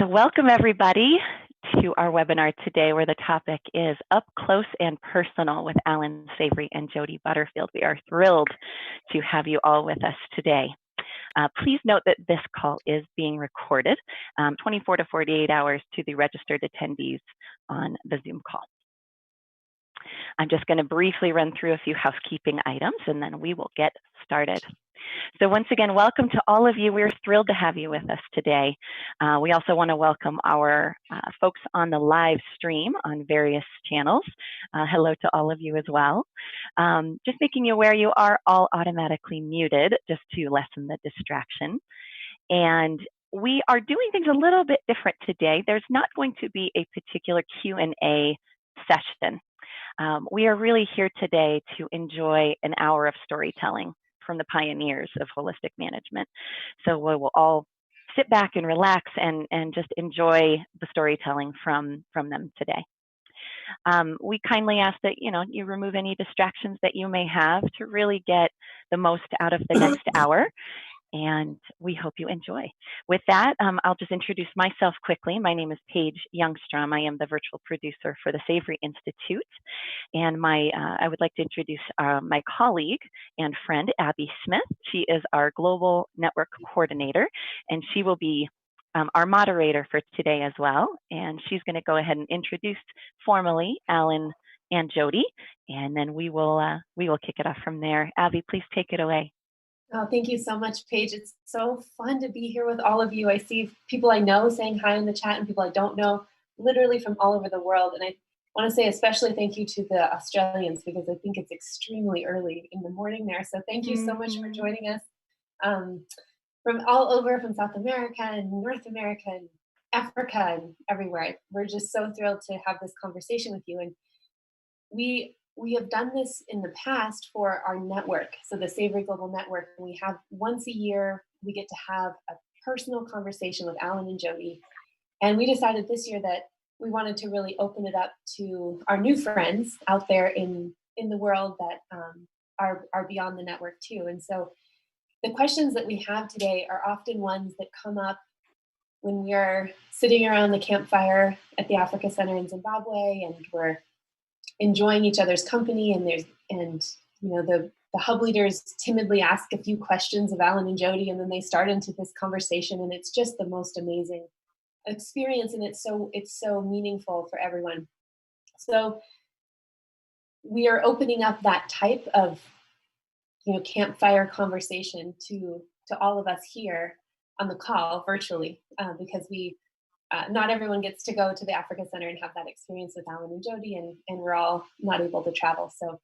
So welcome everybody to our webinar today, where the topic is Up Close and Personal with Allan Savory and Jody Butterfield. We are thrilled to have you all with us today. Please note that this call is being recorded 24 to 48 hours to the registered attendees on the Zoom call. I'm just going to briefly run through a few housekeeping items and then we will get started. So once again, welcome to all of you. We're thrilled to have you with us today. We also want to welcome our folks on the live stream on various channels. Hello to all of you as well. Just making you aware you are all automatically muted just to lessen the distraction. And we are doing things a little bit different today. There's not going to be a particular Q&A session. We are really here today to enjoy an hour of storytelling from the pioneers of holistic management. So we will all sit back and relax and just enjoy the storytelling from them today. We kindly ask that you remove any distractions that you may have to really get the most out of the next hour. And we hope you enjoy. With that, I'll just introduce myself quickly. My name is Paige Youngstrom. I am the virtual producer for the Savory Institute. And I would like to introduce my colleague and friend, Abby Smith. She is our Global Network Coordinator, and she will be our moderator for today as well. And she's going to go ahead and introduce formally Allan and Jody, and then we will kick it off from there. Abby, please take it away. Oh, thank you so much, Paige. It's so fun to be here with all of you. I see people I know saying hi in the chat and people I don't know, literally from all over the world. And I want to say especially thank you to the Australians, because I think it's extremely early in the morning there. So thank you so much for joining us from all over, from South America and North America and Africa and everywhere. We're just so thrilled to have this conversation with you. And we have done this in the past for our network, so the Savory Global Network. We have once a year, we get to have a personal conversation with Allan and Jody. And we decided this year that we wanted to really open it up to our new friends out there in the world that are beyond the network too. And so the questions that we have today are often ones that come up when we are sitting around the campfire at the Africa Center in Zimbabwe, and we're enjoying each other's company, and the hub leaders timidly ask a few questions of Allan and Jody, and then they start into this conversation, and it's just the most amazing experience, and it's so meaningful for everyone. So we are opening up that type of campfire conversation to all of us here on the call virtually, because not everyone gets to go to the Africa Center and have that experience with Allan and Jody, and we're all not able to travel. So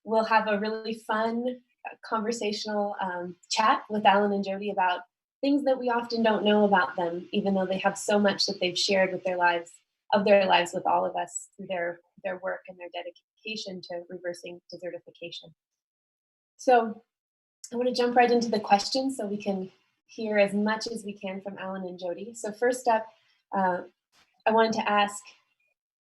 we'll have a really fun conversational chat with Allan and Jody about things that we often don't know about them, even though they have so much that they've shared with their lives with all of us through their work and their dedication to reversing desertification. So I want to jump right into the questions so we can hear as much as we can from Allan and Jody. So first up, I wanted to ask,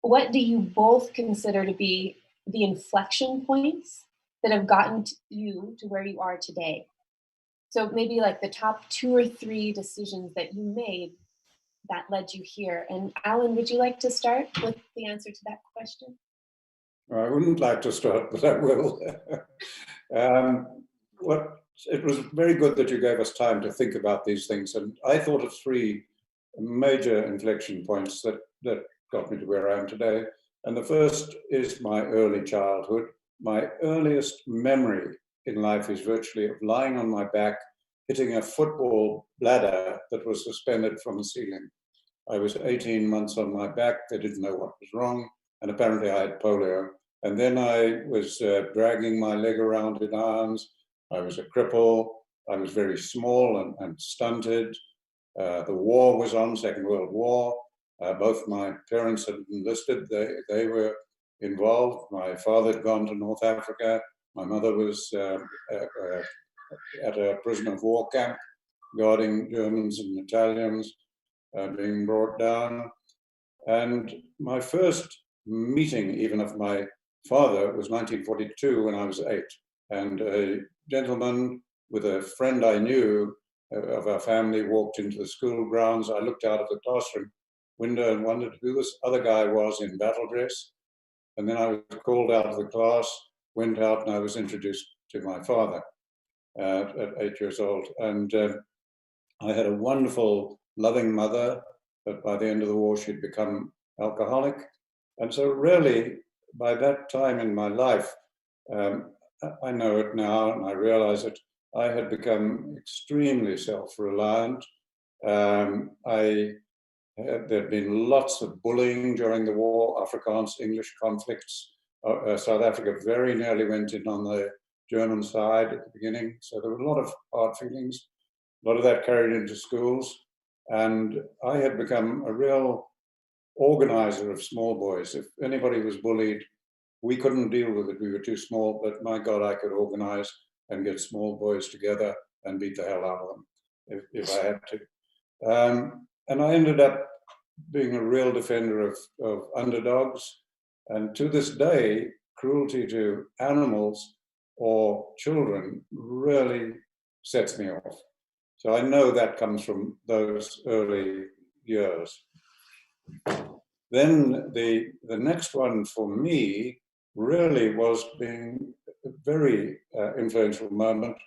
what do you both consider to be the inflection points that have gotten you to where you are today? So maybe like the top 2 or 3 decisions that you made that led you here. And Allan, would you like to start with the answer to that question? I wouldn't like to start, but I will. It was very good that you gave us time to think about these things. And I thought of 3 major inflection points that got me to where I am today. And the first is my early childhood. My earliest memory in life is virtually of lying on my back, hitting a football bladder that was suspended from the ceiling. I was 18 months on my back. They didn't know what was wrong. And apparently I had polio. And then I was dragging my leg around in arms. I was a cripple. I was very small and stunted. The war was on, Second World War. Both my parents had enlisted. They were involved. My father had gone to North Africa. My mother was at a prisoner of war camp, guarding Germans and Italians being brought down. And my first meeting, even of my father, was 1942 when I was 8. And a gentleman with a friend I knew of our family walked into the school grounds. I looked out of the classroom window and wondered who this other guy was in battle dress. And then I was called out of the class, went out, and I was introduced to my father at 8 years old. And I had a wonderful, loving mother, but by the end of the war, she'd become alcoholic. And so really, by that time in my life, I know it now and I realize it, I had become extremely self-reliant. There'd been lots of bullying during the war, Afrikaans-English conflicts. South Africa very nearly went in on the German side at the beginning. So there were a lot of hard feelings, a lot of that carried into schools. And I had become a real organizer of small boys. If anybody was bullied, we couldn't deal with it. We were too small, but my God, I could organize and get small boys together and beat the hell out of them if I had to. And I ended up being a real defender of underdogs. And to this day, cruelty to animals or children really sets me off. So I know that comes from those early years. Then the next one for me really was being a very influential moment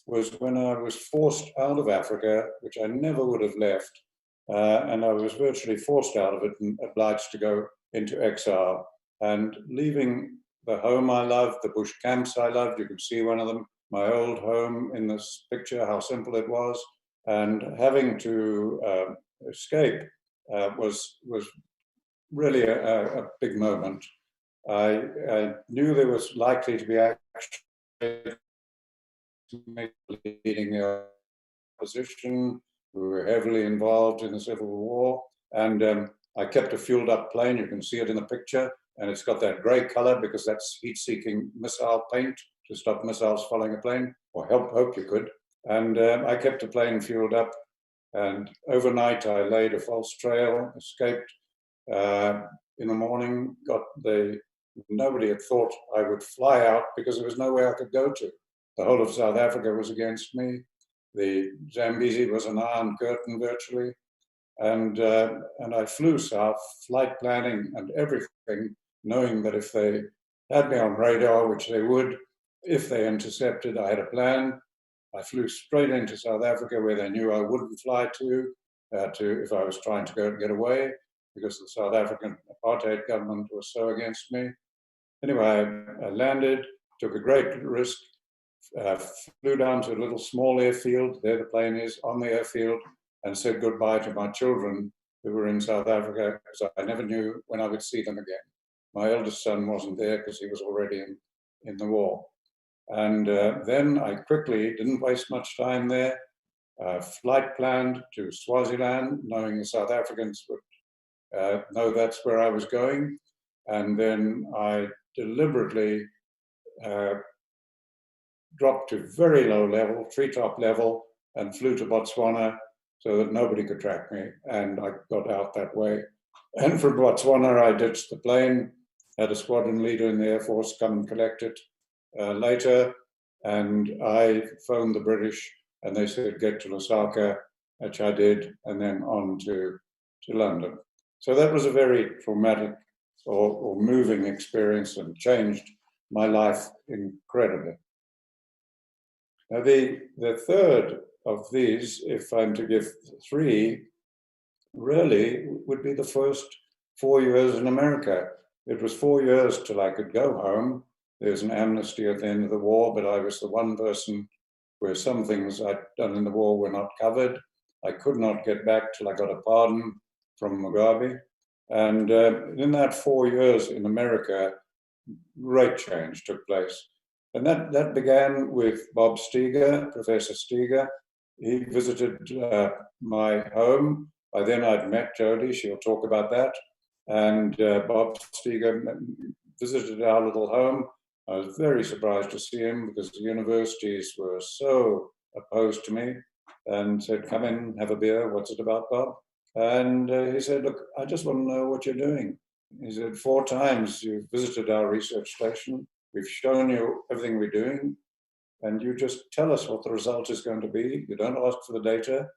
was when I was forced out of Africa, which I never would have left. And I was virtually forced out of it and obliged to go into exile. And leaving the home I loved, the bush camps I loved, you can see one of them, my old home in this picture, how simple it was, and having to escape was really a big moment. I knew there was likely to be action leading the opposition. We were heavily involved in the Civil War, and I kept a fueled up plane. You can see it in the picture, and it's got that gray color because that's heat-seeking missile paint to stop missiles following a plane, or hope you could. And I kept the plane fueled up, and overnight I laid a false trail, escaped. In the morning, nobody had thought I would fly out because there was nowhere I could go to. The whole of South Africa was against me. The Zambezi was an iron curtain virtually. And I flew south, flight planning and everything, knowing that if they had me on radar, which they would, if they intercepted, I had a plan. I flew straight into South Africa where they knew I wouldn't fly to if I was trying to get away, because the South African apartheid government was so against me. Anyway, I landed, took a great risk, flew down to a little small airfield, there the plane is, on the airfield, and said goodbye to my children who were in South Africa, because I never knew when I would see them again. My eldest son wasn't there because he was already in the war. And then I quickly, didn't waste much time there, flight planned to Swaziland, knowing the South Africans would know that's where I was going. And then I deliberately dropped to very low level, treetop level, and flew to Botswana so that nobody could track me. And I got out that way. And from Botswana, I ditched the plane, had a squadron leader in the Air Force come and collect it later. And I phoned the British and they said, get to Lusaka, which I did, and then on to London. So that was a very traumatic or moving experience and changed my life incredibly. Now, the third of these, if I'm to give three, really would be the first 4 years in America. It was 4 years till I could go home. There's an amnesty at the end of the war, but I was the one person where some things I'd done in the war were not covered. I could not get back till I got a pardon from Mugabe. And in that 4 years in America, great change took place. And that began with Bob Steger, Professor Steger. He visited my home. By then I'd met Jody, she'll talk about that. And Bob Steger visited our little home. I was very surprised to see him because the universities were so opposed to me and said, come in, have a beer. What's it about, Bob? And he said, look, I just want to know what you're doing. He said, 4 times you've visited our research station. We've shown you everything we're doing. and you just tell us what the result is going to be. You don't ask for the data,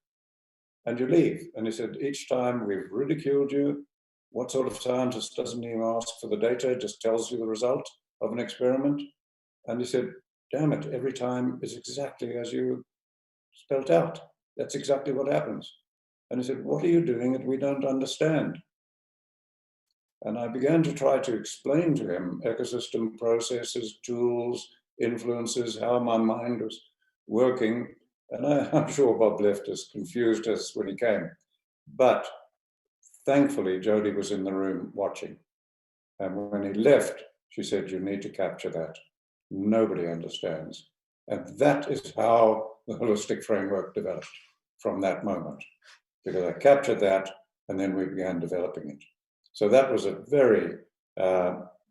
and you leave. And he said, each time we've ridiculed you. What sort of scientist doesn't even ask for the data, just tells you the result of an experiment? And he said, damn it, every time is exactly as you spelt out. That's exactly what happens. And he said, what are you doing that we don't understand? And I began to try to explain to him ecosystem processes, tools, influences, how my mind was working. And I'm sure Bob left as confused as when he came. But thankfully, Jody was in the room watching. And when he left, she said, you need to capture that. Nobody understands. And that is how the holistic framework developed from that moment, because I captured that and then we began developing it. So that was a very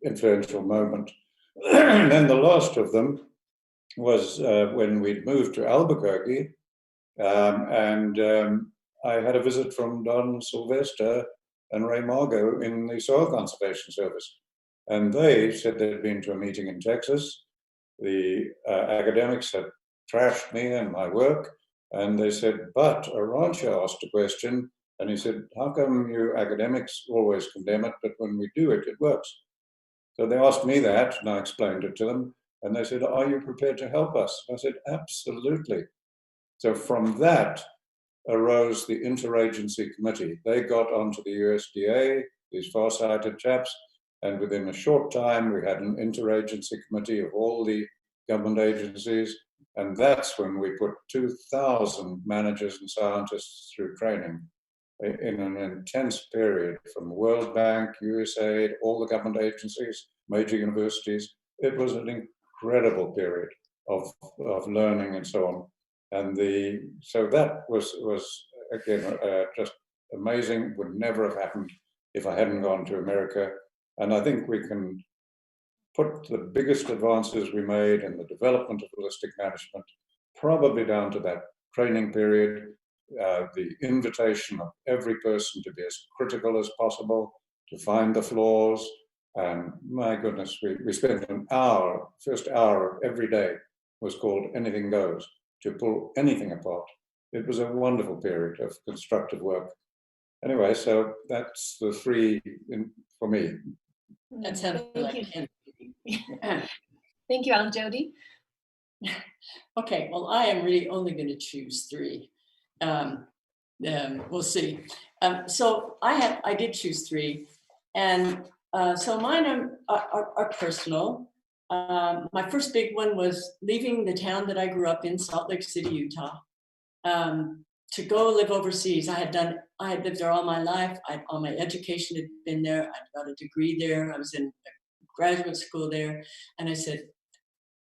influential moment. And then the last of them was when we'd moved to Albuquerque, I had a visit from Don Sylvester and Ray Margot in the Soil Conservation Service. And they said they'd been to a meeting in Texas. The academics had trashed me and my work. And they said, but a rancher asked a question. And he said, how come you academics always condemn it, but when we do it, it works? So they asked me that, and I explained it to them. And they said, are you prepared to help us? I said, absolutely. So from that arose the interagency committee. They got onto the USDA, these far-sighted chaps, and within a short time, we had an interagency committee of all the government agencies. And that's when we put 2,000 managers and scientists through training in an intense period from the World Bank, USAID, all the government agencies, major universities. It was an incredible period of learning and so on. And so that was again, just amazing, would never have happened if I hadn't gone to America. And I think we can put the biggest advances we made in the development of holistic management probably down to that training period, the invitation of every person to be as critical as possible, to find the flaws. And my goodness, we spent an hour, first hour every day was called Anything Goes, to pull anything apart. It was a wonderful period of constructive work. Anyway, so that's the three for me. That sounds like him. Thank you, Allan. Jody? Okay, well, I am really only going to choose three. We'll see. So I did choose three, and so mine are personal. My first big one was leaving the town that I grew up in, Salt Lake City, Utah, to go live overseas. I had lived there all my life. All my education had been there. I'd got a degree there. I was in graduate school there, and I said,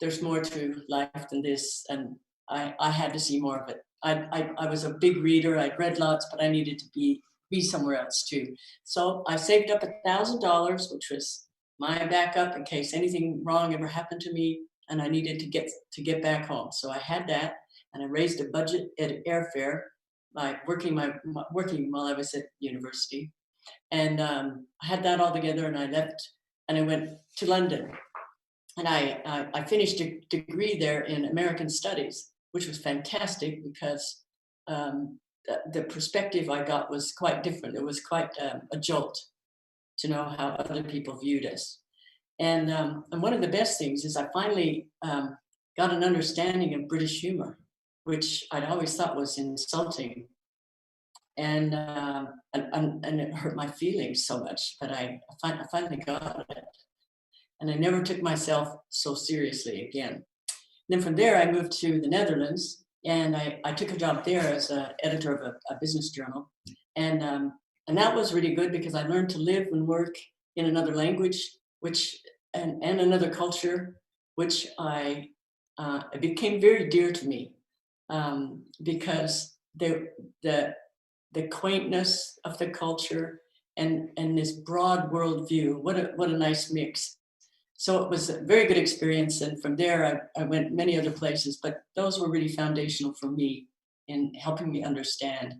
there's more to life than this, and I had to see more of it. I was a big reader. I'd read lots, but I needed to be somewhere else too. So I saved up $1,000, which was my backup in case anything wrong ever happened to me, and I needed to get back home. So I had that, and I raised a budget at airfare by working while I was at university, and I had that all together, and I left, and I went to London. And I finished a degree there in American Studies, which was fantastic because the perspective I got was quite different. It was quite a jolt to know how other people viewed us. And one of the best things is I finally got an understanding of British humor, which I'd always thought was insulting. And it hurt my feelings so much, but I finally got it. And I never took myself so seriously again. And then from there, I moved to the Netherlands, and I took a job there as an editor of a business journal. And that was really good because I learned to live and work in another language, and another culture, which it became very dear to me because the quaintness of the culture and this broad worldview. What a nice mix. So it was a very good experience. And from there, I went many other places, but those were really foundational for me in helping me understand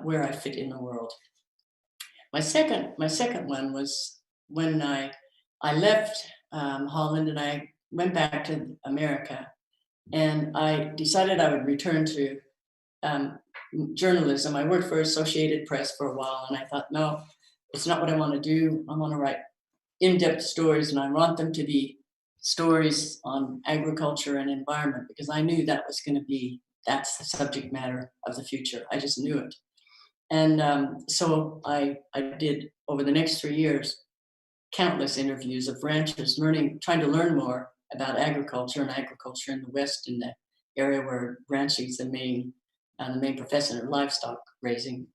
where I fit in the world. My second one was when I left Holland and I went back to America. And I decided I would return to journalism. I worked for Associated Press for a while, and I thought, no, it's not what I want to do. I want to write in-depth stories, and I want them to be stories on agriculture and environment, because I knew that was going to be, that's the subject matter of the future. I just knew it. And so I did, over the next 3 years, countless interviews of ranchers, trying to learn more about agriculture and agriculture in the West, in the area where ranching is the main profession of livestock raising.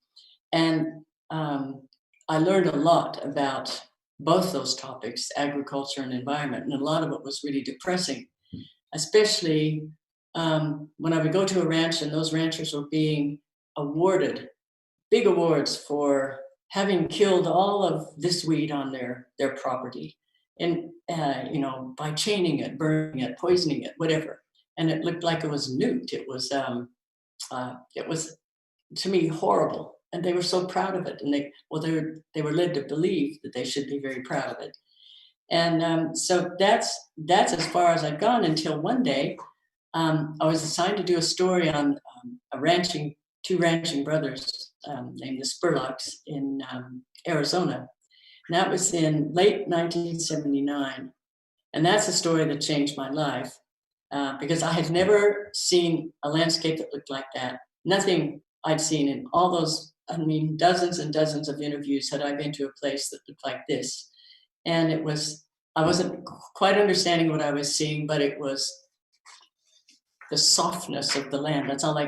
And I learned a lot about both those topics, agriculture and environment, and a lot of it was really depressing, especially when I would go to a ranch and those ranchers were being awarded big awards for having killed all of this weed on their property, and by chaining it, burning it, poisoning it, whatever. And it looked like it was nuked. It was to me horrible. And they were so proud of it, and they were led to believe that they should be very proud of it. And so that's as far as I'd gone, until one day I was assigned to do a story on two ranching brothers named the Spurlocks in Arizona. And that was in late 1979. And that's a story that changed my life, because I had never seen a landscape that looked like that. Nothing I'd seen in all those, dozens and dozens of interviews had I been to a place that looked like this. And I wasn't quite understanding what I was seeing, but it was the softness of the land. That's all I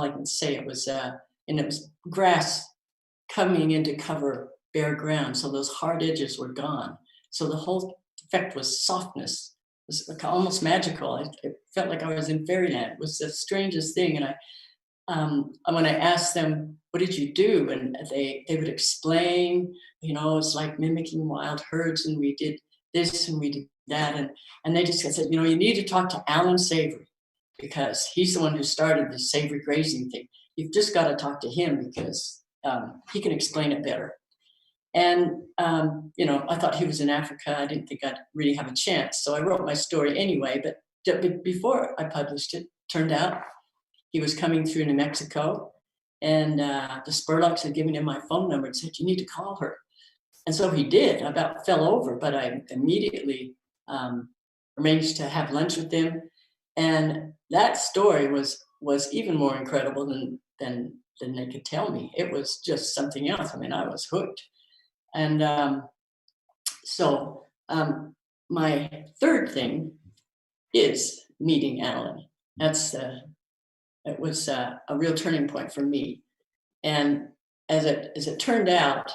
can say. It was, and it was grass coming in to cover bare ground. So those hard edges were gone. So the whole effect was softness. It was almost magical. It felt like I was in fairyland. It was the strangest thing. And when I asked them, what did you do? And they would explain, it's like mimicking wild herds, and we did this and we did that. And they just said, you need to talk to Allan Savory, because he's the one who started the savory grazing thing. You've just got to talk to him, because he can explain it better. And, I thought he was in Africa. I didn't think I'd really have a chance. So I wrote my story anyway, but before I published it, turned out he was coming through New Mexico, and the Spurlocks had given him my phone number and said, you need to call her. And so he did. I about fell over, but I immediately arranged to have lunch with them. And that story was even more incredible than they could tell me. It was just something else. I was hooked. And so my third thing is meeting Allan. It was a real turning point for me. And as it turned out,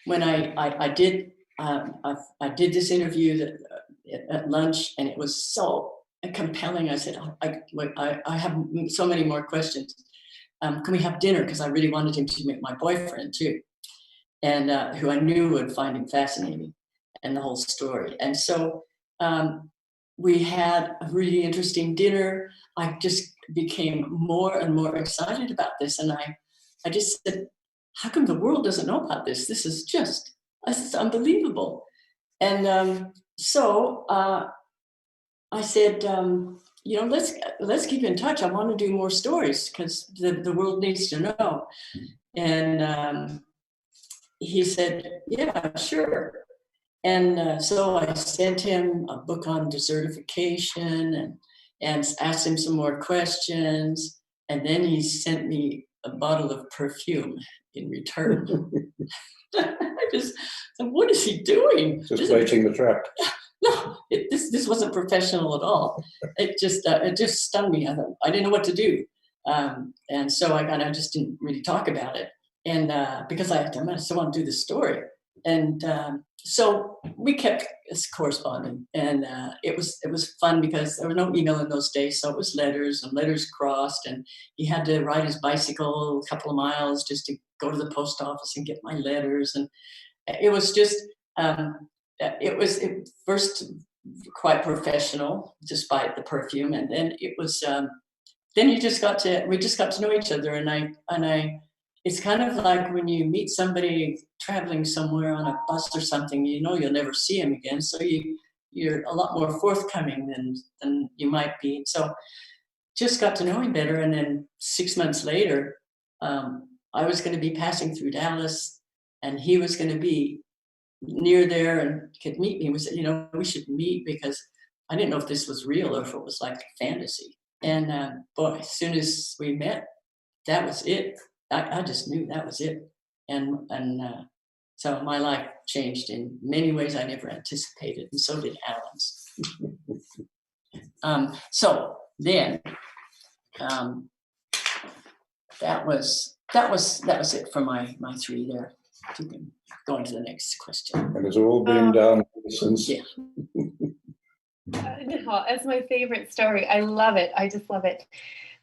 when I did this interview at lunch, and it was so compelling. I said, I have so many more questions. Can we have dinner? Because I really wanted him to meet my boyfriend too, and who I knew would find him fascinating, and the whole story. And so we had a really interesting dinner. I just became more and more excited about this. And I just said, how come the world doesn't know about this? This is unbelievable. And so I said, let's keep in touch. I want to do more stories, because the world needs to know. And he said, yeah, sure. And so I sent him a book on desertification and asked him some more questions. And then he sent me a bottle of perfume in return. I just said, what is he doing? Just baiting the trap. No, this wasn't professional at all. It just stung me. I didn't know what to do. And so I just didn't really talk about it. And because I still want to do the story. And so we kept corresponding, and it was fun, because there was no email in those days, so it was letters, and letters crossed, and he had to ride his bicycle a couple of miles just to go to the post office and get my letters. And it was just it was first quite professional, despite the perfume, and then it was then we just got to know each other, and I. It's kind of like when you meet somebody traveling somewhere on a bus or something, you'll never see him again. So you you're a lot more forthcoming than you might be. So just got to know him better. And then 6 months later, I was going to be passing through Dallas, and he was going to be near there and could meet me. We said, we should meet, because I didn't know if this was real or if it was like fantasy. And boy, as soon as we met, that was it. I just knew that was it. And so my life changed in many ways I never anticipated, and so did Allan's. So then, that was it for my three there. You can go on to the next question. And it's all been done since. Yeah. No, that's my favorite story. I love it. I just love it.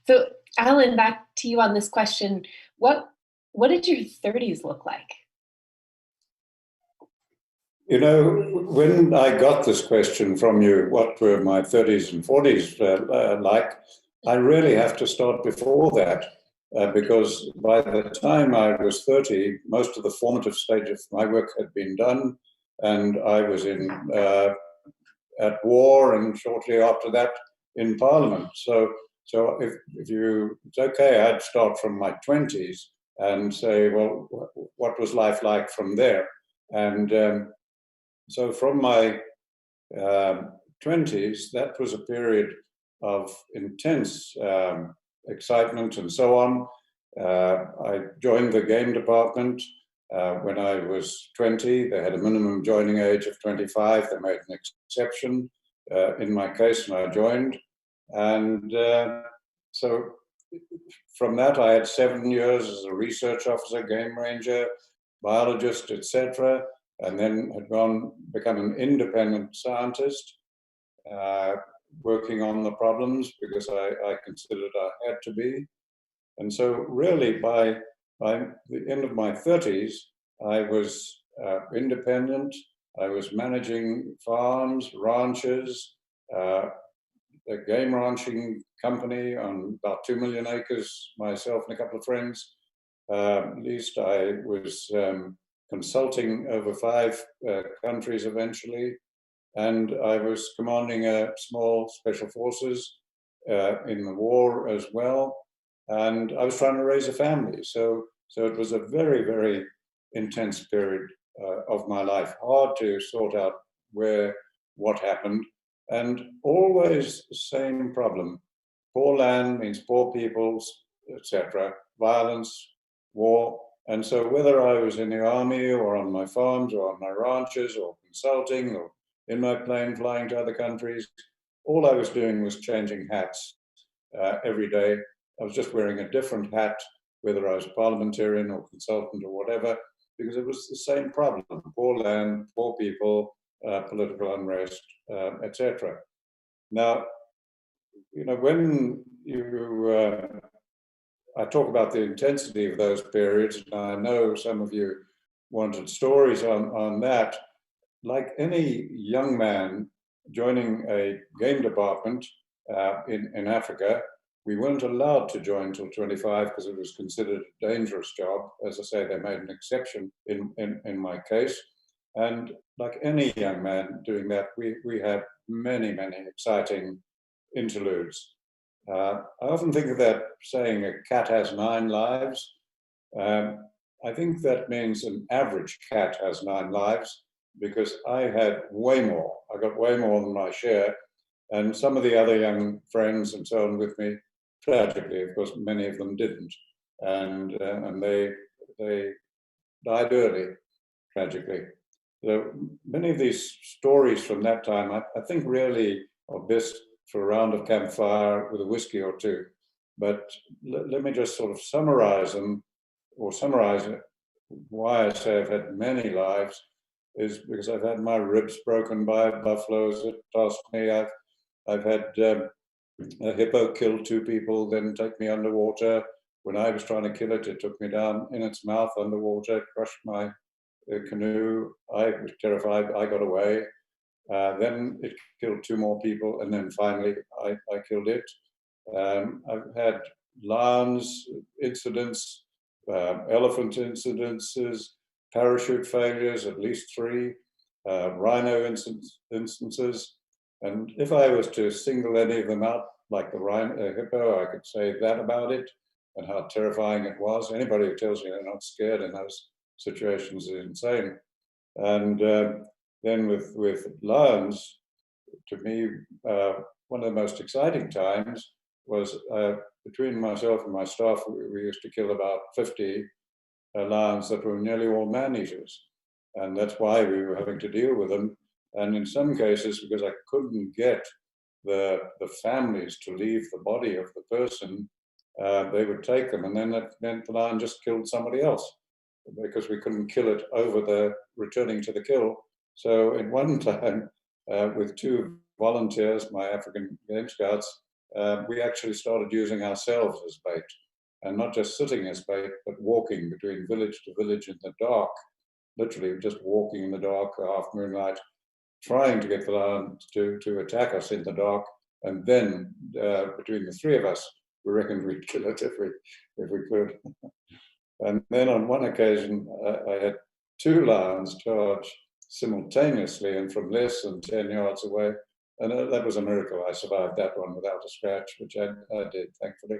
So, Allan, back to you on this question. What did your 30s look like? When I got this question from you, what were my 30s and 40s like, I really have to start before that, because by the time I was 30, most of the formative stage of my work had been done, and I was at war, and shortly after that in Parliament. So if it's okay, I'd start from my 20s and say, well, what was life like from there? And so from my 20s, that was a period of intense excitement and so on. I joined the game department when I was 20. They had a minimum joining age of 25. They made an exception in my case, and I joined. And so from that, I had 7 years as a research officer, game ranger, biologist, etc., and then had become an independent scientist, working on the problems because I considered I had to be. And so really by the end of my 30s, I was independent. I was managing farms, ranches, a game ranching company on about 2 million acres, myself and a couple of friends. At least I was consulting over 5 countries eventually, and I was commanding a small special forces in the war as well, and I was trying to raise a family. So it was a very, very intense period of my life, hard to sort out what happened, and always the same problem. Poor land means poor peoples, etc., violence, war. And so whether I was in the army or on my farms or on my ranches or consulting or in my plane flying to other countries, all I was doing was changing hats every day. I was just wearing a different hat, whether I was parliamentarian or consultant or whatever, because it was the same problem: poor land, poor people, political unrest, etc. Now, when I talk about the intensity of those periods, and I know some of you wanted stories on that. Like any young man joining a game department in Africa, we weren't allowed to join till 25 because it was considered a dangerous job. As I say, they made an exception in my case. And like any young man doing that, we had many, many exciting interludes. I often think of that saying, a cat has 9 lives. I think that means an average cat has 9 lives, because I had way more. I got way more than my share. And some of the other young friends and so on with me, tragically, of course, many of them didn't. And they died early, tragically. So many of these stories from that time, I think really are best for a round of campfire with a whiskey or two. But let me just sort of summarize them, or summarize it. Why I say I've had many lives is because I've had my ribs broken by buffaloes that tossed me. I've had a hippo kill 2 people, then take me underwater. When I was trying to kill it, it took me down in its mouth underwater, crushed my canoe. I was terrified. I got away. Then it killed 2 more people, and then finally I killed it. I've had lions incidents, elephant incidences, parachute failures, at least 3. rhino instances. And if I was to single any of them out, like the rhino, hippo, I could say that about it and how terrifying it was. Anybody who tells me they're not scared in those situations is insane. And then with lions, to me, one of the most exciting times was between myself and my staff, we used to kill about 50 lions that were nearly all man-eaters. And that's why we were having to deal with them. And in some cases, because I couldn't get the families to leave the body of the person, they would take them, and then that meant the lion just killed somebody else because we couldn't kill it over the returning to the kill. So at one time, with 2 volunteers, my African Game Scouts, we actually started using ourselves as bait, and not just sitting as bait, but walking between village to village in the dark, literally just walking in the dark, half moonlight, trying to get the lion to attack us in the dark. And then between the 3 of us, we reckoned we'd kill it if we could. And then on one occasion, I had 2 lions charge simultaneously and from less than 10 yards away. And that was a miracle. I survived that one without a scratch, which I did, thankfully.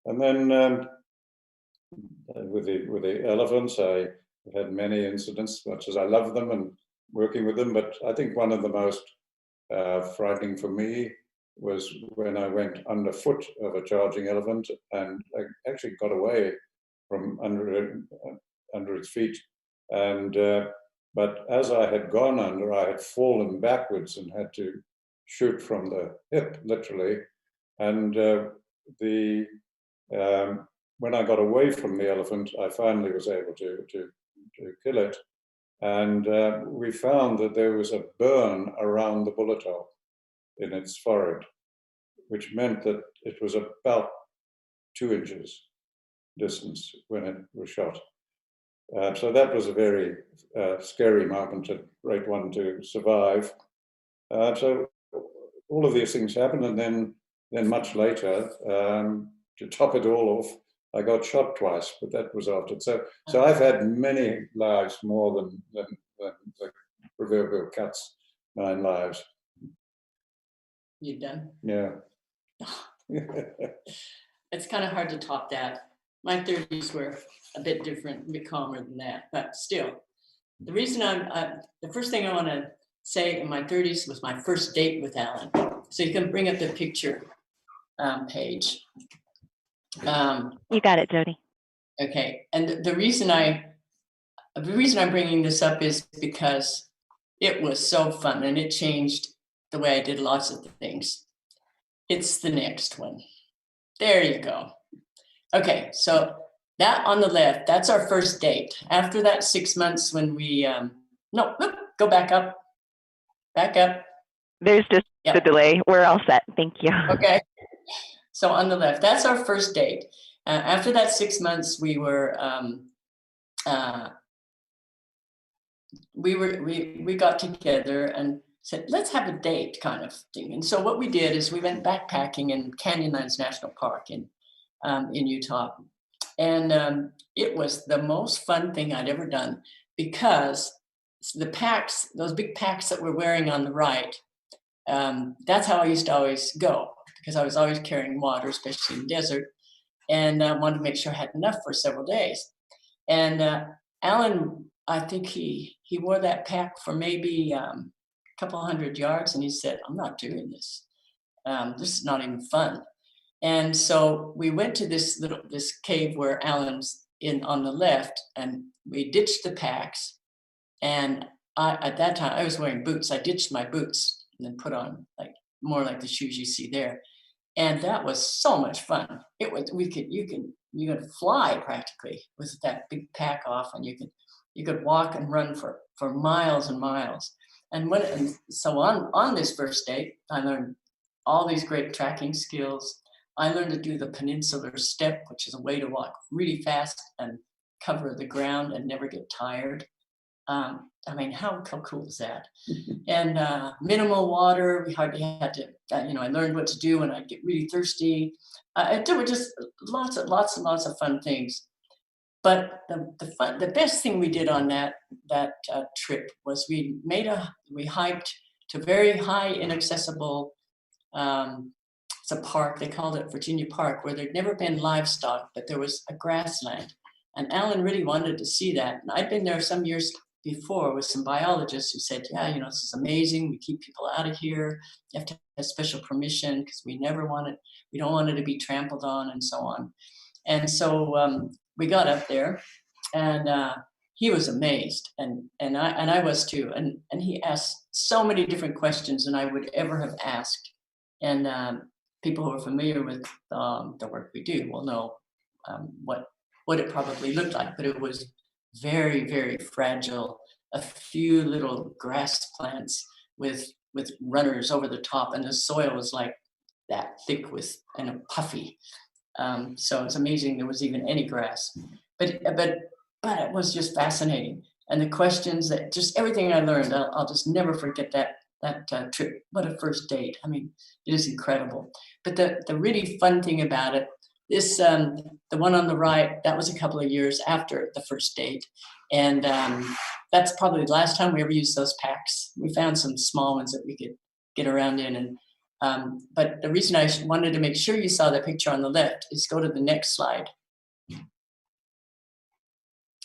And then with the elephants, I had many incidents, much as I love them and working with them. But I think one of the most frightening for me was when I went underfoot of a charging elephant, and I actually got away from under its feet. And but as I had gone under, I had fallen backwards and had to shoot from the hip, literally. And when I got away from the elephant, I finally was able to kill it. And we found that there was a burn around the bullet hole in its forehead, which meant that it was about 2 inches distance when it was shot. So that was a very scary moment, a great one to survive. So all of these things happened, and then much later, to top it all off, I got shot twice, but that was after. So I've had many lives, more than the proverbial cat's 9 lives. You done? Yeah. It's kind of hard to top that. My 30s were a bit different, a bit calmer than that, but still. The reason the first thing I want to say in my 30s was my first date with Allan. So you can bring up the picture page. You got it, Jody. Okay, and the reason I'm bringing this up is because it was so fun and it changed the way I did lots of things. It's the next one. There you go. Okay, so that on the left, that's our first date. After that 6 months when we, go back up. Back up. There's just the delay. We're all set. Thank you. Okay. So on the left, that's our first date. After that 6 months, we got together and said, let's have a date kind of thing. And so what we did is we went backpacking in Canyonlands National Park in Utah. And it was the most fun thing I'd ever done, because the packs, those big packs that we're wearing on the right, that's how I used to always go, because I was always carrying water, especially in the desert, and I wanted to make sure I had enough for several days. And Allan, I think he wore that pack for maybe a couple 100 yards, and he said, I'm not doing this. This is not even fun. And so we went to this cave where Allan's in on the left, and we ditched the packs. And at that time, I was wearing boots. I ditched my boots and then put on more like the shoes you see there. And that was so much fun. It was you could fly practically with that big pack off, and you could walk and run for miles and miles. And so on this first date, I learned all these great tracking skills. I learned to do the peninsular step, which is a way to walk really fast and cover the ground and never get tired. I mean, how cool is that? And minimal water. We hardly had to, I learned what to do when I get really thirsty. There were just lots and lots of fun things. But the best thing we did on that trip was we hiked to very high, inaccessible. It's a park. They called it Virginia Park, where there'd never been livestock, but there was a grassland. And Allan really wanted to see that. And I'd been there some years before with some biologists who said, yeah, you know, this is amazing. We keep people out of here. You have to have special permission because we don't want it to be trampled on and so on. And so we got up there, and he was amazed, and I was too. And he asked so many different questions than I would ever have asked. And people who are familiar with the work we do will know what it probably looked like, but it was very, very fragile. A few little grass plants with runners over the top, and the soil was like that thick and puffy. So it's amazing there was even any grass. But it was just fascinating. And the questions, that just everything I learned, I'll just never forget that trip. What a first date. I mean, it is incredible. But the really fun thing about it, this the one on the right, that was a couple of years after the first date. And that's probably the last time we ever used those packs. We found some small ones that we could get around in. And but the reason I wanted to make sure you saw the picture on the left is go to the next slide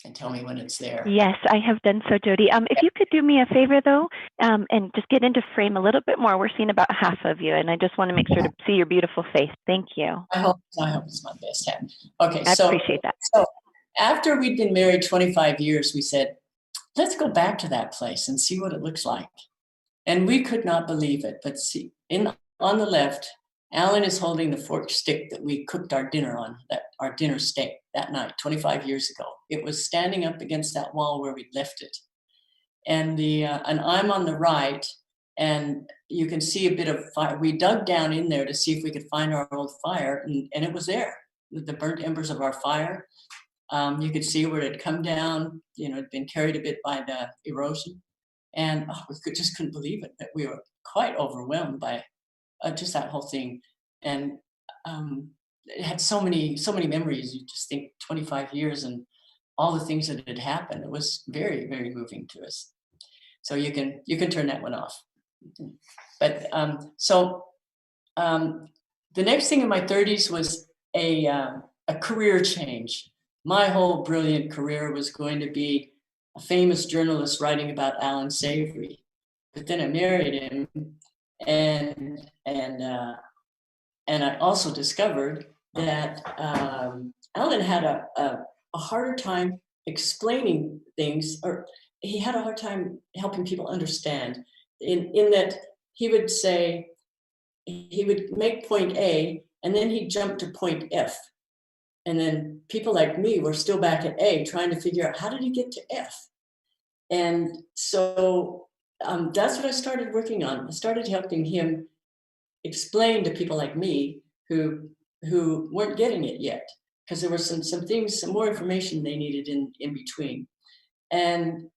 and tell me when it's there. Yes, I have done so, Jody. If you could do me a favor, though, and just get into frame a little bit more. We're seeing about half of you, and I just want to make sure to see your beautiful face. Thank you. I hope it's my best hand. Okay, I appreciate that. So after we'd been married 25 years, we said, let's go back to that place and see what it looks like. And we could not believe it. But see, on the left, Allan is holding the forked stick that we cooked our dinner on, our dinner steak that night, 25 years ago. It was standing up against that wall where we'd left it. And I'm on the right, and you can see a bit of fire. We dug down in there to see if we could find our old fire, and it was there, the burnt embers of our fire. You could see where it had come down, it'd been carried a bit by the erosion. And we just couldn't believe it, that we were quite overwhelmed by just that whole thing. And it had so many memories. You just think 25 years and all the things that had happened. It was very, very moving to us. So you can turn that one off. But the next thing in my 30s was a career change. My whole brilliant career was going to be a famous journalist writing about Allan Savory. But then I married him, and I also discovered that Allan had a harder time explaining things, or he had a hard time helping people understand. In that he would make point A, and then he'd jump to point F. And then people like me were still back at A, trying to figure out, how did he get to F? And so that's what I started working on. I started helping him explain to people like me who weren't getting it yet, because there were some things, some more information they needed in between. And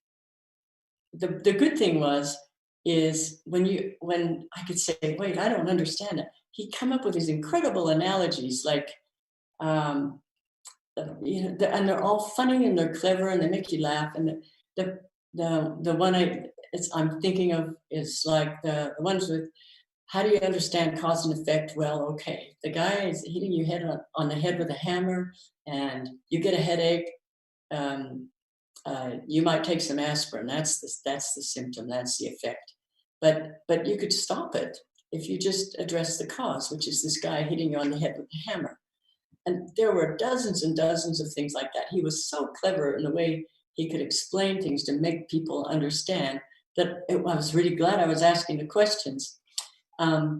the good thing is when I could say, wait, I don't understand it, he'd come up with these incredible analogies, like and they're all funny and they're clever and they make you laugh. And the one I'm thinking of is like the ones with, how do you understand cause and effect? Well, okay, the guy is hitting your head on the head with a hammer, and you get a headache. You might take some aspirin. That's the symptom. That's the effect. But you could stop it if you just address the cause, which is this guy hitting you on the head with a hammer. And there were dozens and dozens of things like that. He was so clever in the way he could explain things to make people understand that I was really glad I was asking the questions. I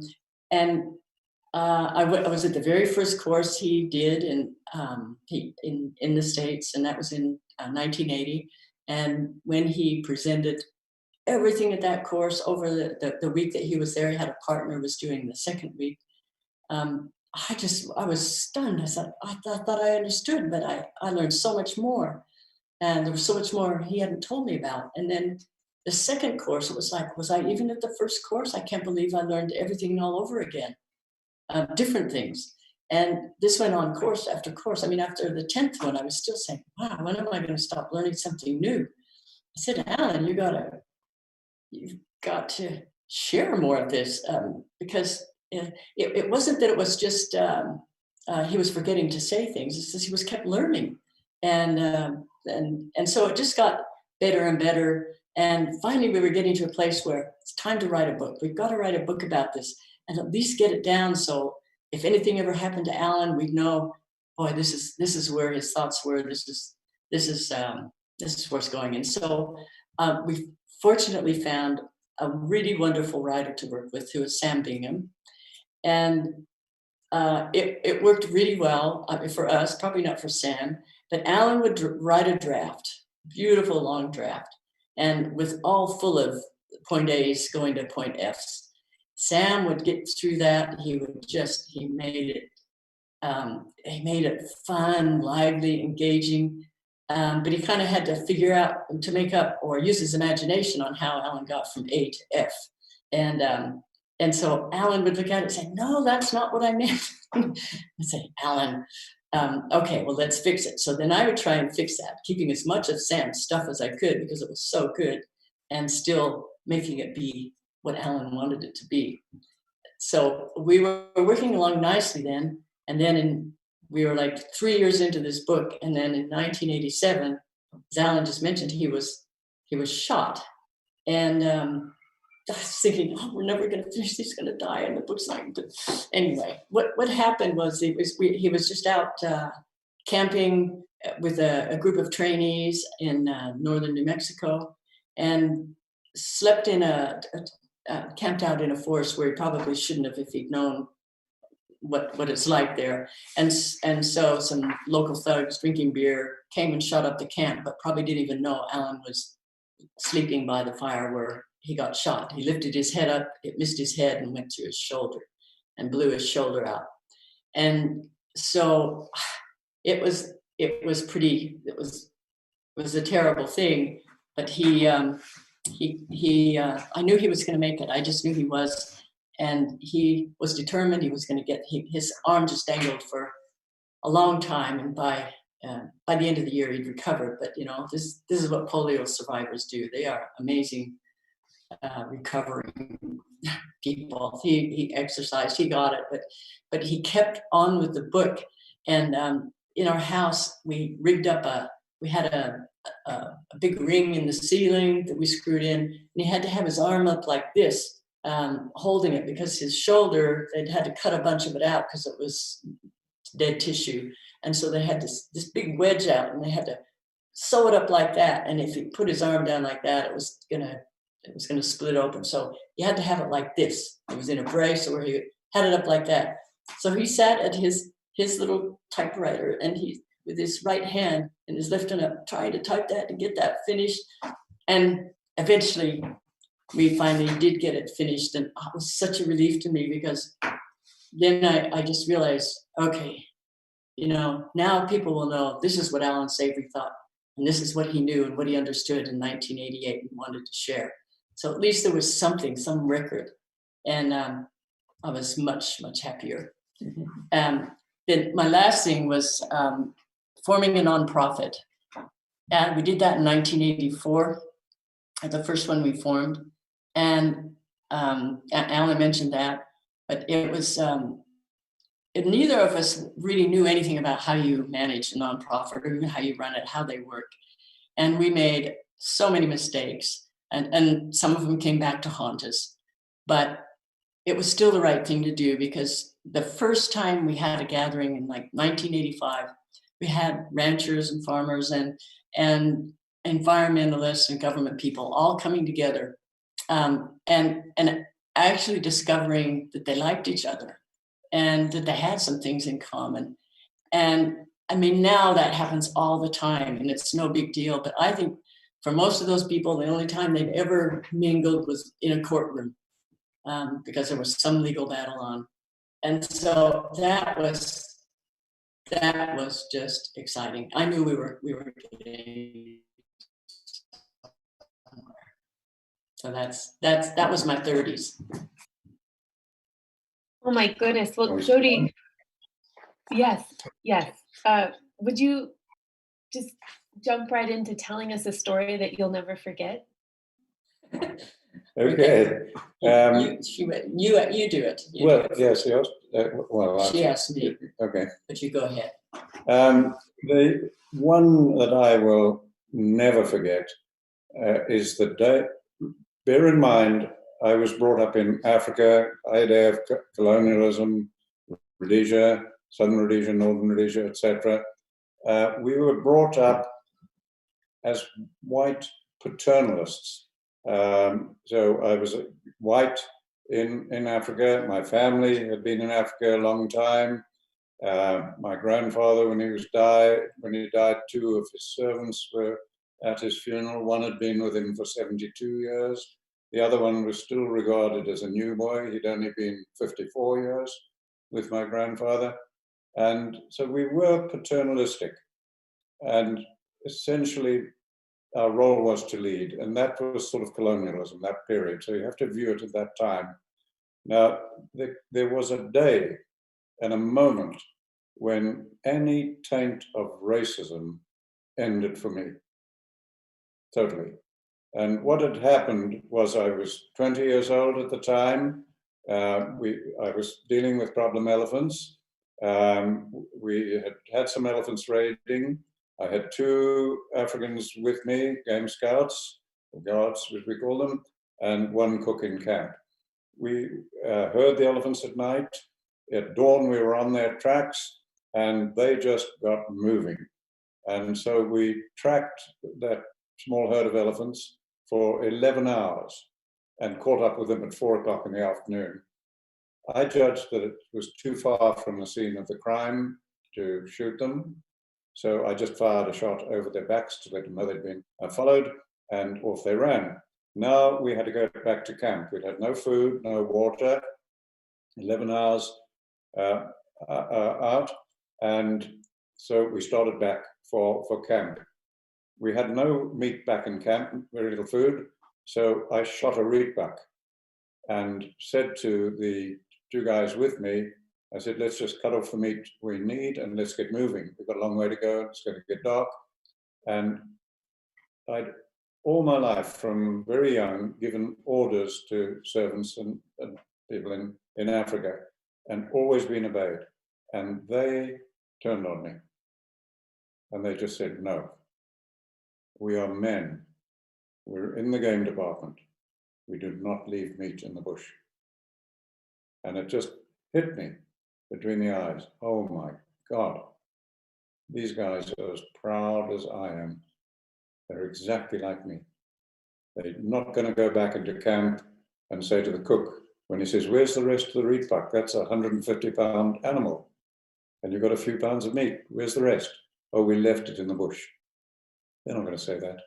was at the very first course he did in the States, and that was in 1980. And when he presented everything at that course over the week that he was there, he had a partner who was doing the second week. I was stunned. I thought I understood, but I learned so much more. And there was so much more he hadn't told me about. And then the second course, it was like, was I even at the first course? I can't believe I learned everything all over again, different things. And this went on course after course. I mean, after the 10th one, I was still saying, wow, when am I going to stop learning something new? I said, Allan, you've got to share more of this, because it wasn't that it was just he was forgetting to say things. It's just he was kept learning, and so it just got better and better. And finally, we were getting to a place where it's time to write a book. We've got to write a book about this, and at least get it down. So if anything ever happened to Allan, we'd know, boy, this is where his thoughts were. This is where it's going. And so we fortunately found a really wonderful writer to work with, who is Sam Bingham, and it worked really well for us. Probably not for Sam, but Allan would write a draft, beautiful long draft, and with all full of point A's going to point F's. Sam would get through that. He made it fun, lively, engaging. But he kind of had to figure out to make up or use his imagination on how Allan got from A to F. And so Allan would look at it and say, no, that's not what I meant. I'd say, Allan, okay, well, let's fix it. So then I would try and fix that, keeping as much of Sam's stuff as I could because it was so good, and still making it be what Allan wanted it to be. So we were working along nicely then. And then we were like 3 years into this book. And then in 1987, as Allan just mentioned, he was shot. And I was thinking, oh, we're never going to finish. He's going to die, and the book's not. Anyway, what happened was he was just out camping with a group of trainees in northern New Mexico, and slept in camped out in a forest where he probably shouldn't have if he'd known what it's like there. And so some local thugs drinking beer came and shot up the camp, but probably didn't even know Allan was sleeping by the fire where he got shot. He lifted his head up, it missed his head and went through his shoulder and blew his shoulder out. And so it was a terrible thing, but I knew he was going to make it. I just knew he was. And he was determined he was going to get, his arm just dangled for a long time. And by the end of the year, he'd recovered. But, this is what polio survivors do. They are amazing recovering people. He exercised, he got it, but he kept on with the book. And in our house, we rigged up we had a big ring in the ceiling that we screwed in. And he had to have his arm up like this, holding it, because his shoulder, they'd had to cut a bunch of it out because it was dead tissue. And so they had this big wedge out, and they had to sew it up like that. And if he put his arm down like that, it was gonna split open. So you had to have it like this. It was in a brace, or he had it up like that. So he sat at his little typewriter, and he, with his right hand, and is lifting up, trying to type that and get that finished. And eventually, we finally did get it finished, and it was such a relief to me, because then I just realized, okay, now people will know this is what Allan Savory thought, and this is what he knew and what he understood in 1988 and wanted to share. So at least there was something, some record, and I was much, much happier. Then my last thing was forming a nonprofit, and we did that in 1984, the first one we formed. And Allan mentioned that, but it was, neither of us really knew anything about how you manage a nonprofit or how you run it, how they work. And we made so many mistakes, and some of them came back to haunt us, but it was still the right thing to do, because the first time we had a gathering in like 1985, we had ranchers and farmers and environmentalists and government people all coming together, and actually discovering that they liked each other and that they had some things in common. And I mean, now that happens all the time, and it's no big deal. But I think for most of those people, the only time they've ever mingled was in a courtroom, because there was some legal battle on. And so that was just exciting. I knew we were getting somewhere. So that was my 30s. Oh my goodness. Well, Jody, Yes, yes. Would you just jump right into telling us a story that you'll never forget? Okay. You do it. Well, yes, yes. She asked me. Okay. But you go ahead. The one that I will never forget is the day. Bear in mind, I was brought up in Africa, idea of colonialism, Rhodesia, Southern Rhodesia, Northern Rhodesia, etc. We were brought up as white paternalists. So I was white in Africa. My family had been in Africa a long time. My grandfather, when he died, two of his servants were at his funeral. One had been with him for 72 years. The other one was still regarded as a new boy. He'd only been 54 years with my grandfather. And so we were paternalistic. And essentially, our role was to lead. And that was sort of colonialism, that period. So you have to view it at that time. Now, there was a day and a moment when any taint of racism ended for me, totally. And what had happened was I was 20 years old at the time. I was dealing with problem elephants. We had had some elephants raiding. I had two Africans with me, game scouts, or guards, as we call them, and one cook in camp. We heard the elephants at night. At dawn, we were on their tracks, and they just got moving. And so we tracked that small herd of elephants for 11 hours and caught up with them at 4 o'clock in the afternoon. I judged that it was too far from the scene of the crime to shoot them. So I just fired a shot over their backs to let them know they'd been followed, and off they ran. Now we had to go back to camp. We'd had no food, no water, 11 hours out. And so we started back for camp. We had no meat back in camp, very little food. So I shot a reed buck and said to the two guys with me, I said, let's just cut off the meat we need and let's get moving. We've got a long way to go. It's going to get dark. And I'd all my life from very young given orders to servants and people in Africa and always been obeyed. And they turned on me. And they just said, no, we are men. We're in the game department. We do not leave meat in the bush. And it just hit me between the eyes. Oh my God. These guys are as proud as I am. They're exactly like me. They're not going to go back into camp and say to the cook, when he says, where's the rest of the reed buck? That's a 150-pound animal. And you've got a few pounds of meat. Where's the rest? Oh, we left it in the bush. They're not going to say that.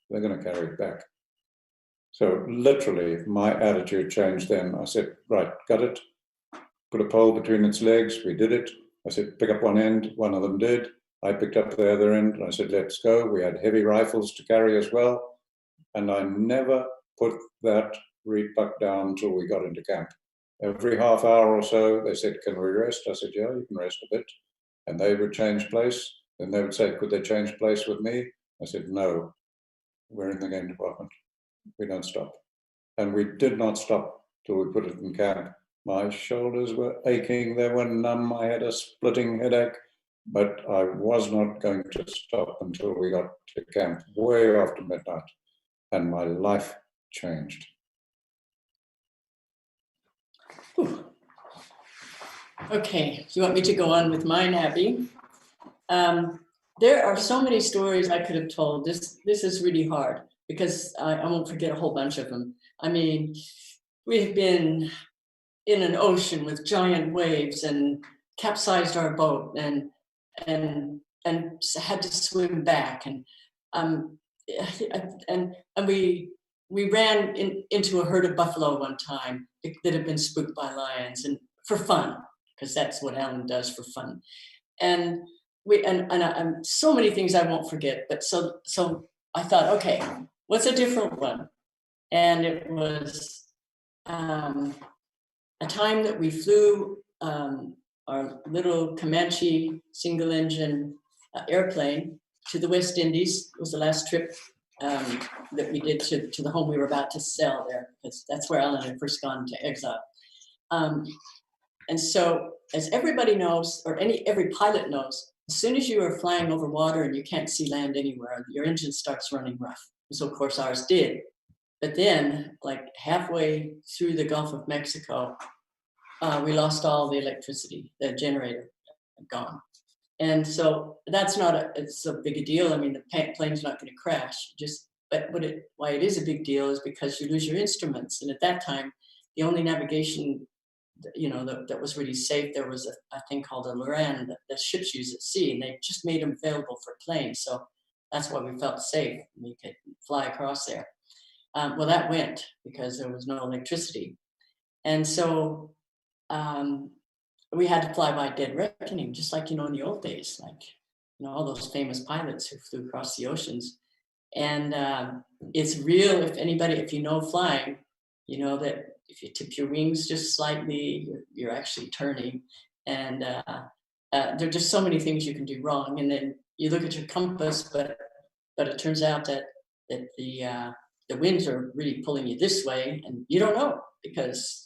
They're going to carry it back. So literally, my attitude changed then. I said, right, got it. Put a pole between its legs. We did it. I said, pick up one end. One of them did. I picked up the other end. And I said, let's go. We had heavy rifles to carry as well. And I never put that reed buck down until we got into camp. Every half hour or so, they said, can we rest? I said, yeah, you can rest a bit. And they would change place. Then they would say, could they change place with me? I said, no, we're in the game department. We don't stop. And we did not stop till we put it in camp. My shoulders were aching. They were numb. I had a splitting headache. But I was not going to stop until we got to camp way after midnight. And my life changed. Whew. Okay, do you want me to go on with mine, Abby? There are so many stories I could have told. This is really hard because I won't forget a whole bunch of them. I mean, we've been in an ocean with giant waves and capsized our boat and had to swim back and we ran into a herd of buffalo one time that had been spooked by lions and for fun, because that's what Allan does for fun. And so many things I won't forget, but so I thought, okay, what's a different one? And it was a time that we flew our little Comanche single engine airplane to the West Indies. It was the last trip that we did to the home we were about to sell there, because that's where Allan had first gone to exile. And so, as everybody knows, or every pilot knows, as soon as you are flying over water and you can't see land anywhere, your engine starts running rough. And so, of course, ours did. But then, like halfway through the Gulf of Mexico, we lost all the electricity, the generator gone. And so that's not it's a big a deal. I mean, the plane's not going to crash. But why it is a big deal is because you lose your instruments. And at that time, the only navigation, that was really safe, there was a thing called a Loran that ships use at sea, and they just made them available for planes. So that's why we felt safe. We could fly across there. Well, that went because there was no electricity. And so we had to fly by dead reckoning, just like, in the old days, like, all those famous pilots who flew across the oceans. And it's real, if you know flying, you know that if you tip your wings just slightly, you're actually turning. And there are just so many things you can do wrong. And then you look at your compass, but it turns out that the winds are really pulling you this way, and you don't know, because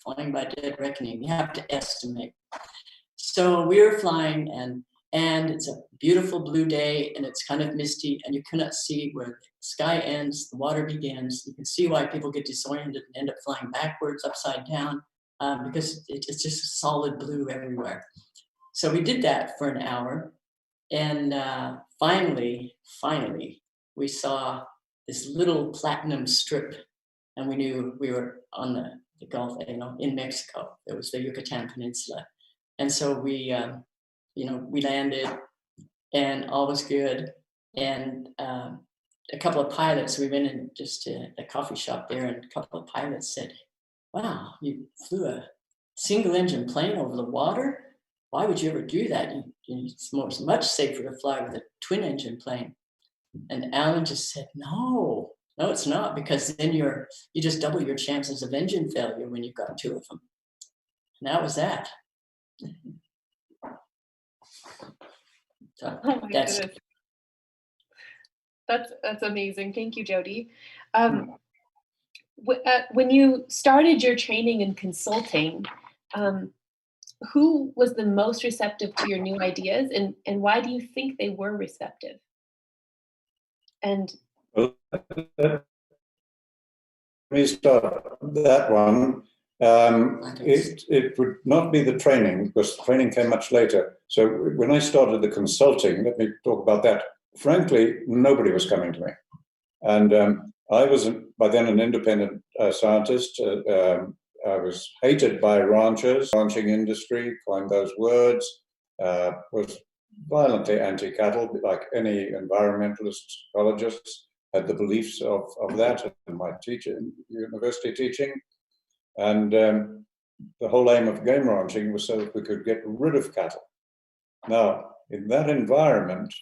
flying by dead reckoning, you have to estimate. So we were flying, and it's a beautiful blue day, and it's kind of misty, and you cannot see where the sky ends, the water begins. You can see why people get disoriented and end up flying backwards, upside down, because it's just solid blue everywhere. So we did that for an hour, and finally, we saw this little platinum strip, and we knew we were on the Gulf, in Mexico. It was the Yucatan Peninsula. And so we landed, and all was good. And a couple of pilots, we went in just to a coffee shop there, and a couple of pilots said, "Wow, you flew a single engine plane over the water? Why would you ever do that? It's much safer to fly with a twin engine plane." And Allan just said, no, it's not, because then you just double your chances of engine failure when you've got two of them. And that was that. So oh my goodness. That's amazing. Thank you, Jody. When you started your training in consulting, who was the most receptive to your new ideas, and why do you think they were receptive? And let me start that one. It would not be the training, because training came much later. So when I started the consulting, let me talk about that. Frankly, nobody was coming to me. And I was by then an independent scientist. I was hated by ranchers, ranching industry, coined those words, was violently anti-cattle, like any environmentalist, ecologists, had the beliefs of that in my university teaching. And the whole aim of game ranching was so that we could get rid of cattle. Now, in that environment,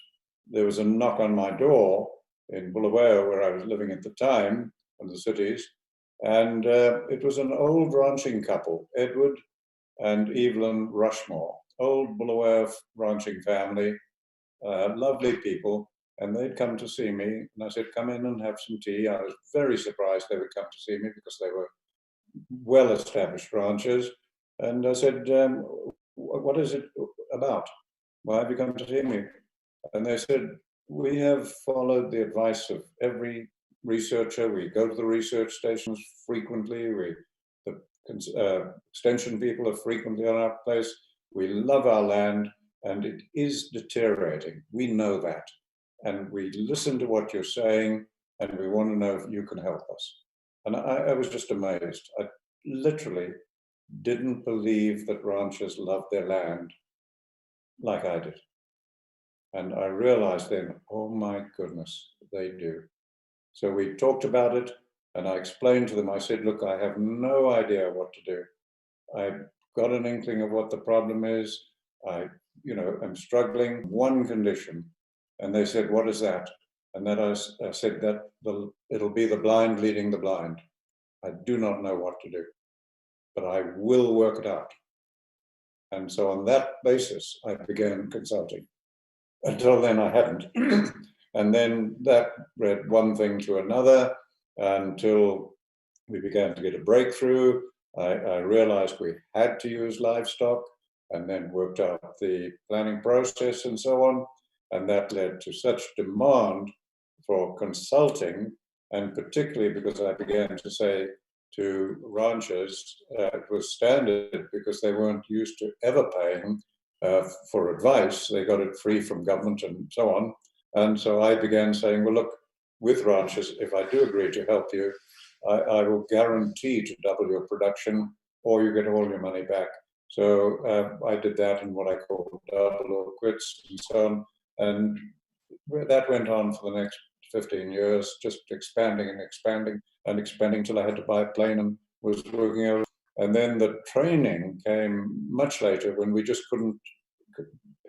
there was a knock on my door in Bulawayo, where I was living at the time, in the cities, and it was an old ranching couple, Edward and Evelyn Rushmore, old Bulawayo ranching family, lovely people, and they'd come to see me, and I said, "Come in and have some tea." I was very surprised they would come to see me, because they were well-established ranchers, and I said, "What is it about? Why have you come to see me?" And they said, "We have followed the advice of every researcher. We go to the research stations frequently. The extension people are frequently on our place. We love our land, and it is deteriorating. We know that. And we listen to what you're saying, and we want to know if you can help us." And I was just amazed. I literally didn't believe that ranchers loved their land like I did. And I realized then, oh my goodness, they do. So we talked about it, and I explained to them, I said, "Look, I have no idea what to do. I've got an inkling of what the problem is. I am struggling. One condition." And they said, "What is that?" And then I said that it'll be the blind leading the blind. I do not know what to do, but I will work it out. And so on that basis, I began consulting. Until then, I hadn't. And then that read one thing to another until we began to get a breakthrough. I realized we had to use livestock, and then worked out the planning process and so on. And that led to such demand for consulting, and particularly because I began to say to ranchers, it was standard because they weren't used to ever paying for advice. They got it free from government and so on. And so I began saying, well, look, with ranchers, if I do agree to help you, I will guarantee to double your production, or you get all your money back. So I did that in what I call double or quits and so on. And that went on for the next 15 years, just expanding and expanding and expanding till I had to buy a plane and was working over. And then the training came much later, when we just couldn't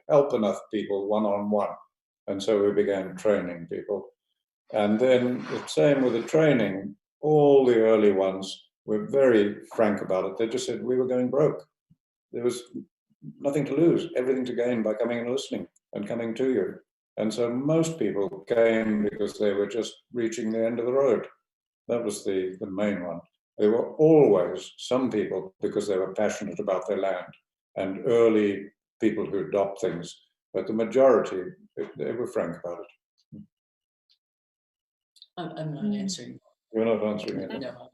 help enough people one-on-one. And so we began training people. And then the same with the training. All the early ones were very frank about it. They just said we were going broke. There was nothing to lose, everything to gain by coming and listening and coming to you. And so most people came because they were just reaching the end of the road. That was the main one. There were always some people because they were passionate about their land, and early people who adopt things. But the majority, they were frank about it. I'm not answering. You're not answering it. No.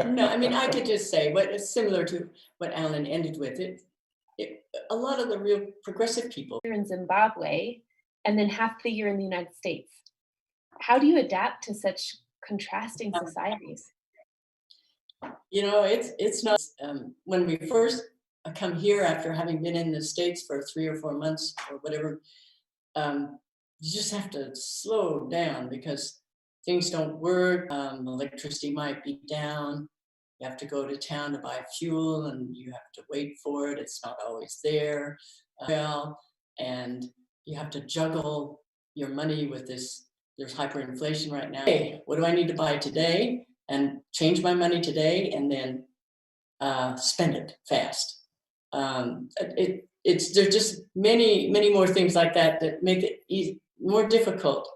No, I mean, I could just say what is similar to what Allan ended with. A lot of the real progressive people Here in Zimbabwe, and then half the year in the United States. How do you adapt to such contrasting societies? You know, it's not when we first come here after having been in the States for 3 or 4 months or whatever, you just have to slow down because things don't work. Electricity might be down. You have to go to town to buy fuel, and you have to wait for it. It's not always there. And you have to juggle your money with this. There's hyperinflation right now. Hey, what do I need to buy today? And change my money today, and then spend it fast. There's just many more things like that that make it more difficult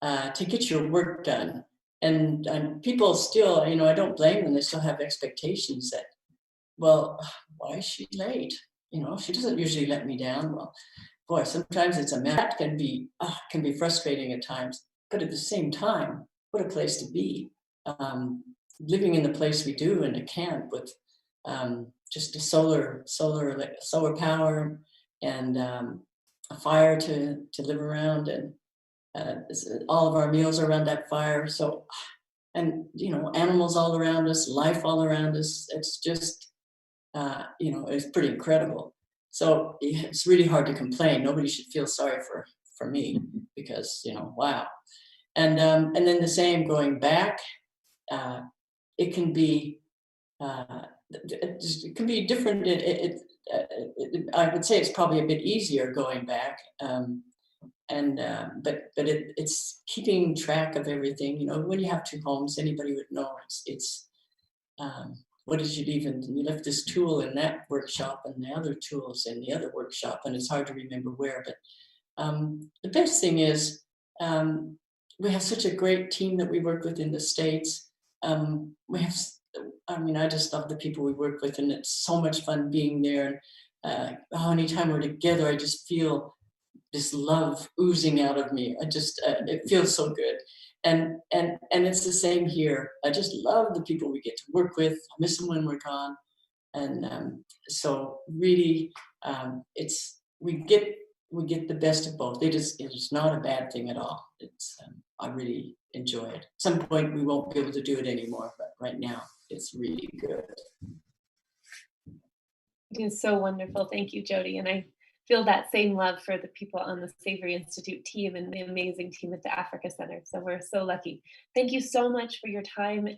to get your work done. And people still, you know, I don't blame them. They still have expectations that, well, why is she late? You know, she doesn't usually let me down. Well, boy, sometimes it's a mess. That can be frustrating at times. But at the same time, what a place to be. Living in the place we do in a camp with just a solar power and a fire to live around, and all of our meals are around that fire. So, and you know, animals all around us, life all around us. It's just you know, it's pretty incredible. So it's really hard to complain. Nobody should feel sorry for me because, you know, wow. And then the same going back. It can be different. I would say it's probably a bit easier going back, but it's keeping track of everything. You know, when you have 2 homes, anybody would know it's what did you leave? And you left this tool in that workshop and the other tools in the other workshop, and it's hard to remember where. But the best thing is we have such a great team that we work with in the States. We have, I mean, I just love the people we work with, and it's so much fun being there. Anytime we're together, I just feel this love oozing out of me. It feels so good. And it's the same here. I just love the people we get to work with. I miss them when we're gone. And so really, we get the best of both. It's not a bad thing at all. I really enjoy it. At some point we won't be able to do it anymore, but right now it's really good. It is so wonderful. Thank you, Jody. And I feel that same love for the people on the Savory Institute team and the amazing team at the Africa Center. So we're so lucky. Thank you so much for your time and